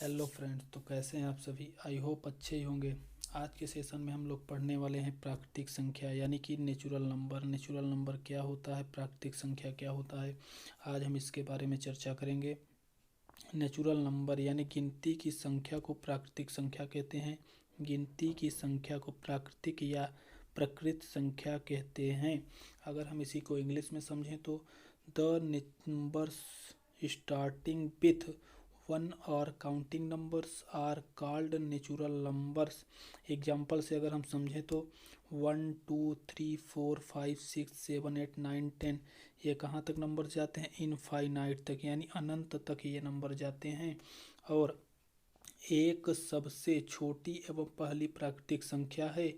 Hello friends, तो कैसे हैं आप सभी। आई होप अच्छे ही होंगे। आज के सेशन में हम लोग पढ़ने वाले हैं प्राकृतिक संख्या यानी कि नेचुरल नंबर। नेचुरल नंबर क्या होता है, प्राकृतिक संख्या क्या होता है, आज हम इसके बारे में चर्चा करेंगे। नेचुरल नंबर यानी गिनती की संख्या को प्राकृतिक संख्या कहते हैं। गिनती की संख्या को प्राकृतिक या प्रकृत संख्या कहते हैं। अगर हम इसी को इंग्लिश में समझें तो the numbers starting with one और counting numbers are called natural numbers. Example से अगर हम समझें तो 1 2 3 4 5 6 7 8 9 10, ये कहाँ तक नंबर जाते हैं, इनफाइनाइट तक यानी अनंत तक ये नंबर जाते हैं। और एक सबसे छोटी एवं पहली प्राकृतिक संख्या है।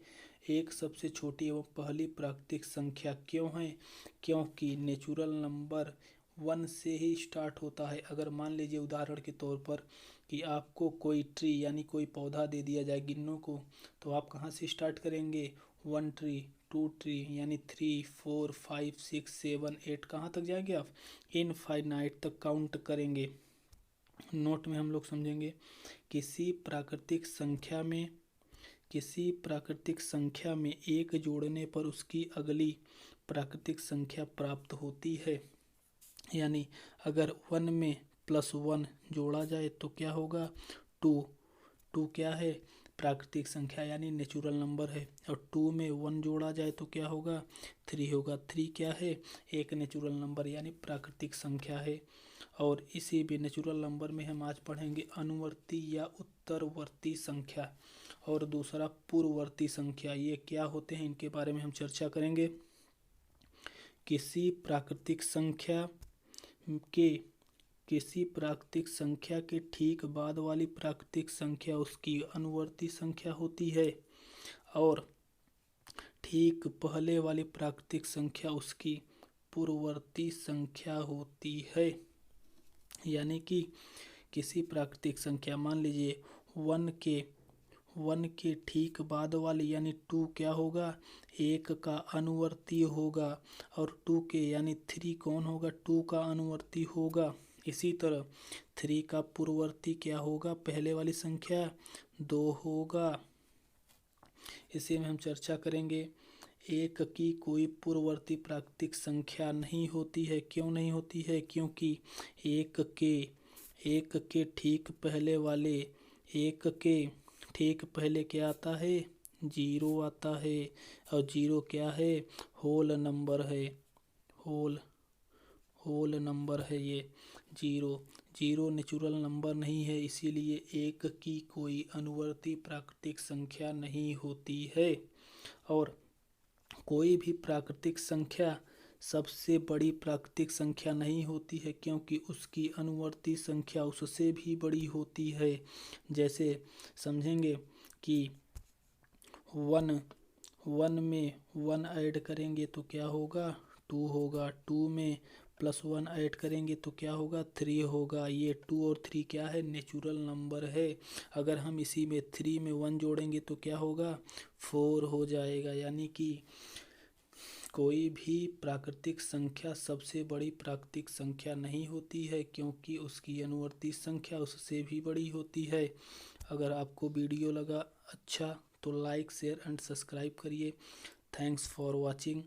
एक सबसे छोटी एवं पहली प्राकृतिक संख्या क्यों है, क्योंकि नेचुरल नंबर वन से ही स्टार्ट होता है। अगर मान लीजिए उदाहरण के तौर पर कि आपको कोई ट्री यानी कोई पौधा दे दिया जाए गिनने को, तो आप कहाँ से स्टार्ट करेंगे, 1 ट्री, 2 ट्री यानी 3 4 5 6 7 8, कहाँ तक जाएंगे आप, इनफाइनाइट तक काउंट करेंगे। नोट में हम लोग समझेंगे किसी प्राकृतिक संख्या में एक जोड़ने पर उसकी अगली प्राकृतिक संख्या प्राप्त होती है। यानी अगर 1 में +1 जोड़ा जाए तो क्या होगा, 2। 2 क्या है, प्राकृतिक संख्या यानी नेचुरल नंबर है। और 2 में 1 जोड़ा जाए तो क्या होगा, 3 होगा। 3 क्या है, एक नेचुरल नंबर यानी प्राकृतिक संख्या है। और इसी भी नेचुरल नंबर में हम आज पढ़ेंगे अनुवर्ती या उत्तरवर्ती संख्या और दूसरा पूर्ववर्ती संख्या। ये क्या होते हैं, इनके बारे में हम चर्चा करेंगे। किसी प्राकृतिक संख्या के ठीक बाद वाली प्राकृतिक संख्या उसकी अनुवर्ती संख्या होती है और ठीक पहले वाली प्राकृतिक संख्या उसकी पूर्ववर्ती संख्या होती है। यानी कि किसी प्राकृतिक संख्या, मान लीजिए 1 के ठीक बाद वाली यानी 2 क्या होगा, 1 का अनुवर्ती होगा। और 2 के यानी 3 कौन होगा, 2 का अनुवर्ती होगा। इसी तरह 3 का पूर्ववर्ती क्या होगा, पहले वाली संख्या 2 होगा। इसी में हम चर्चा करेंगे। एक की कोई पूर्ववर्ती प्राकृतिक संख्या नहीं होती है। क्यों नहीं होती है, क्योंकि एक के ठीक पहले वाले, एक के ठीक पहले क्या आता है, 0 आता है। और 0 क्या है, होल नंबर है। होल नंबर है ये 0। 0 नेचुरल नंबर नहीं है, इसीलिए एक की कोई अनुवर्ती प्राकृतिक संख्या नहीं होती है। और कोई भी प्राकृतिक संख्या सबसे बड़ी प्राकृतिक संख्या नहीं होती है, क्योंकि उसकी अनुवर्ती संख्या उससे भी बड़ी होती है। जैसे समझेंगे कि 1 में 1 ऐड करेंगे तो क्या होगा, 2 होगा। 2 में +1 ऐड करेंगे तो क्या होगा, 3 होगा। ये 2 और 3 क्या है, नेचुरल नंबर है। अगर हम इसी में 3 में 1 जोड़ेंगे तो क्या होगा, 4 हो जाएगा। यानी कि कोई भी प्राकृतिक संख्या सबसे बड़ी प्राकृतिक संख्या नहीं होती है, क्योंकि उसकी अनुवर्ती संख्या उससे भी बड़ी होती है। अगर आपको वीडियो लगा अच्छा तो लाइक शेयर एंड सब्सक्राइब करिए। Thanks for watching.